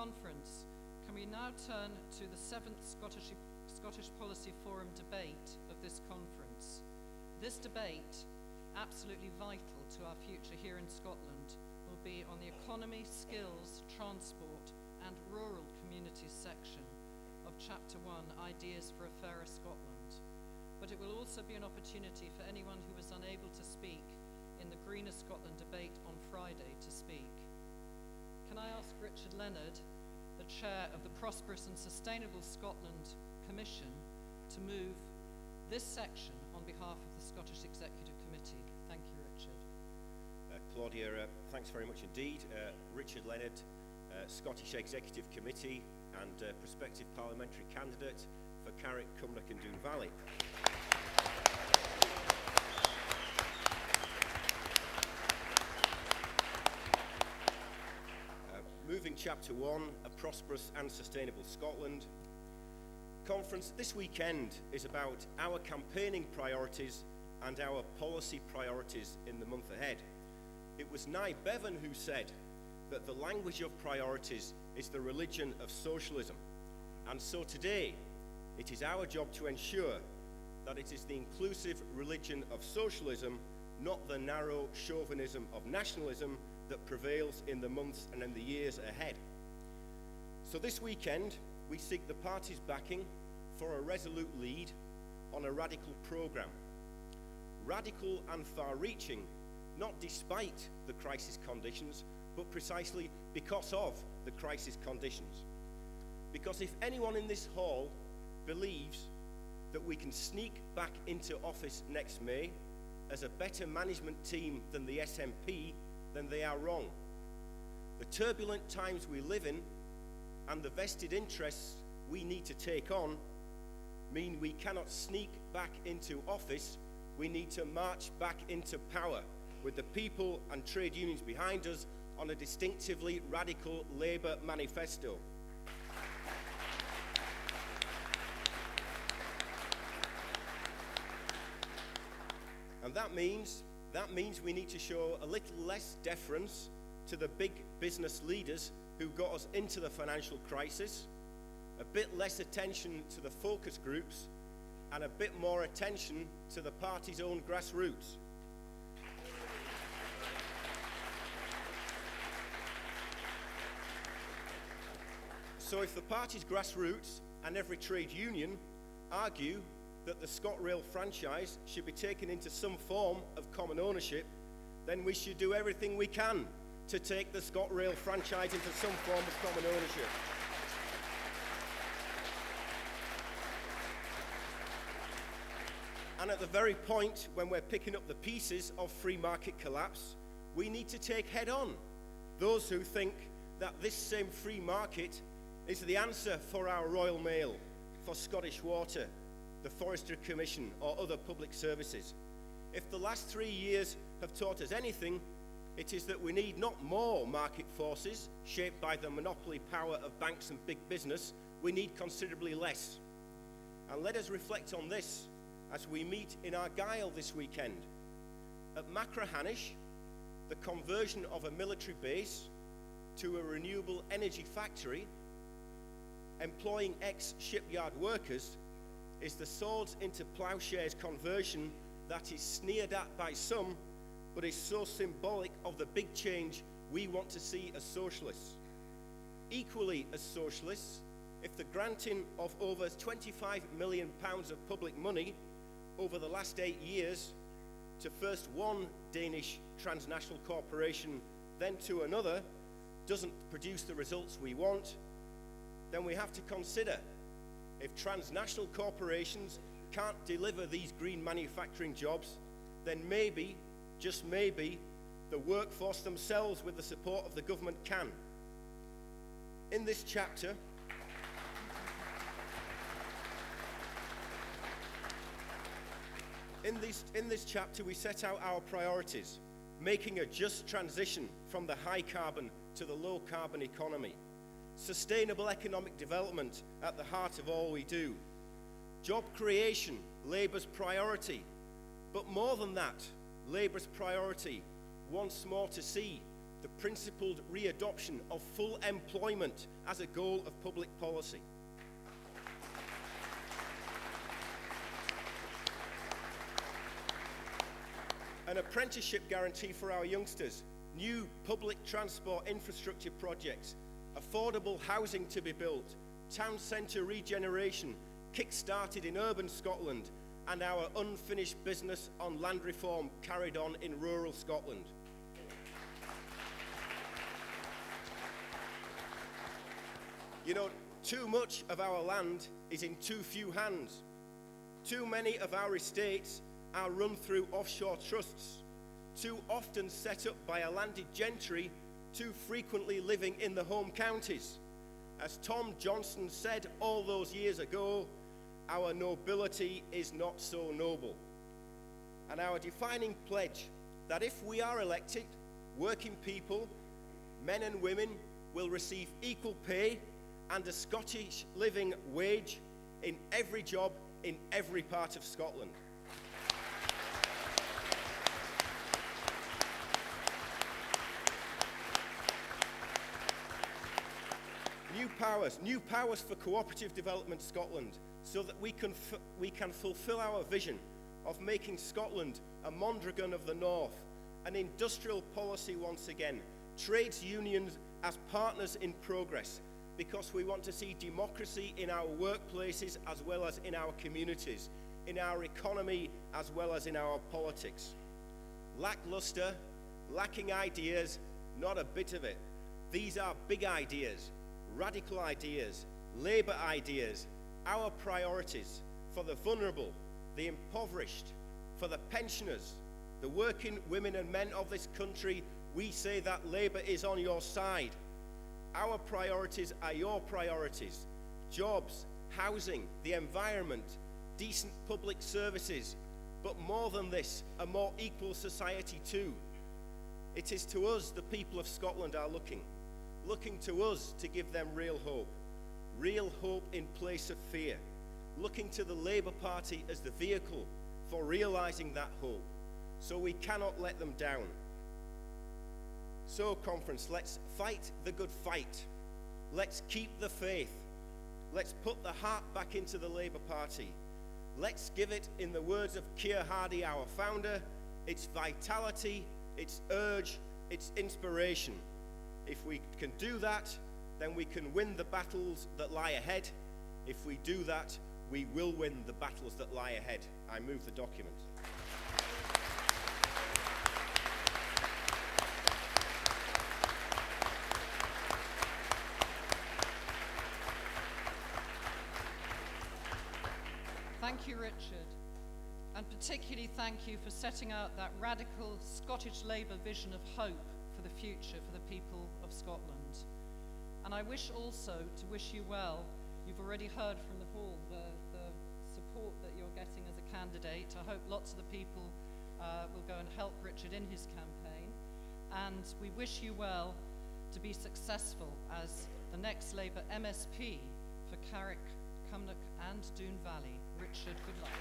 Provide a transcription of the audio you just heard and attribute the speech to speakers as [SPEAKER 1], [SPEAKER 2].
[SPEAKER 1] conference, can we now turn to the 7th Scottish Policy Forum debate of this conference. This debate, absolutely vital to our future here in Scotland, will be on the economy, skills, transport and rural communities section of Chapter 1, Ideas for a Fairer Scotland. But it will also be an opportunity for anyone who was unable to speak in the Greener Scotland debate on Friday to speak. Can I ask Richard Leonard, the Chair of the Prosperous and Sustainable Scotland Commission, to move this section on behalf of the Scottish Executive Committee? Thank you, Richard.
[SPEAKER 2] Claudia, thanks very much indeed. Richard Leonard, Scottish Executive Committee and prospective parliamentary candidate for Carrick, Cumnock and Doon Valley. Moving Chapter 1, A Prosperous and Sustainable Scotland. Conference this weekend is about our campaigning priorities and our policy priorities in the month ahead. It was Nye Bevan who said that the language of priorities is the religion of socialism. And so today, it is our job to ensure that it is the inclusive religion of socialism, not the narrow chauvinism of nationalism, that prevails in the months and in the years ahead. So this weekend, we seek the party's backing for a resolute lead on a radical programme. Radical and far-reaching, not despite the crisis conditions, but precisely because of the crisis conditions. Because if anyone in this hall believes that we can sneak back into office next May as a better management team than the SNP, then they are wrong. The turbulent times we live in and the vested interests we need to take on mean we cannot sneak back into office. We need to march back into power with the people and trade unions behind us on a distinctively radical Labour manifesto. And that means we need to show a little less deference to the big business leaders who got us into the financial crisis, a bit less attention to the focus groups, and a bit more attention to the party's own grassroots. So if the party's grassroots and every trade union argue that the ScotRail franchise should be taken into some form of common ownership, then we should do everything we can to take the ScotRail franchise into some form of common ownership. And at the very point when we're picking up the pieces of free market collapse, we need to take head on those who think that this same free market is the answer for our Royal Mail, for Scottish Water, the Forestry Commission or other public services. If the last 3 years have taught us anything, it is that we need not more market forces shaped by the monopoly power of banks and big business. We need considerably less. And let us reflect on this as we meet in Argyll this weekend. At Machrihanish, the conversion of a military base to a renewable energy factory employing ex-shipyard workers is the swords into ploughshares conversion that is sneered at by some, but is so symbolic of the big change we want to see as socialists. Equally as socialists, if the granting of over £25 million of public money over the last 8 years to first one Danish transnational corporation, then to another, doesn't produce the results we want, then we have to consider if transnational corporations can't deliver these green manufacturing jobs, then maybe, just maybe, the workforce themselves with the support of the government can. In this chapter, we set out our priorities, making a just transition from the high carbon to the low carbon economy. Sustainable economic development at the heart of all we do. Job creation, Labour's priority. But more than that, Labour's priority, once more to see the principled readoption of full employment as a goal of public policy. An apprenticeship guarantee for our youngsters, new public transport infrastructure projects, affordable housing to be built, town centre regeneration kick-started in urban Scotland, and our unfinished business on land reform carried on in rural Scotland. You know, too much of our land is in too few hands. Too many of our estates are run through offshore trusts, too often set up by a landed gentry, too frequently living in the home counties. As Tom Johnson said all those years ago, our nobility is not so noble. And our defining pledge that if we are elected, working people, men and women, will receive equal pay and a Scottish living wage in every job in every part of Scotland. New powers for Cooperative Development Scotland, so that we can fulfil our vision of making Scotland a Mondragon of the North, an industrial policy once again, trades unions as partners in progress, because we want to see democracy in our workplaces as well as in our communities, in our economy as well as in our politics. Lackluster, lacking ideas, not a bit of it. These are big ideas, radical ideas, Labour ideas, our priorities for the vulnerable, the impoverished, for the pensioners, the working women and men of this country. We say that Labour is on your side. Our priorities are your priorities. Jobs, housing, the environment, decent public services, but more than this, a more equal society too. It is to us the people of Scotland are looking to us to give them real hope in place of fear, looking to the Labour Party as the vehicle for realising that hope. So we cannot let them down. So, conference, let's fight the good fight. Let's keep the faith. Let's put the heart back into the Labour Party. Let's give it, in the words of Keir Hardie, our founder, its vitality, its urge, its inspiration. If we can do that, then we can win the battles that lie ahead. If we do that, we will win the battles that lie ahead. I move the document.
[SPEAKER 1] Thank you, Richard. And particularly thank you for setting out that radical Scottish Labour vision of hope for the future for the people of Scotland. And I wish also to wish you well. You've already heard from the hall the support that you're getting as a candidate. I hope lots of the people will go and help Richard in his campaign. And we wish you well to be successful as the next Labour MSP for Carrick, Cumnock and Doon Valley. Richard, good luck.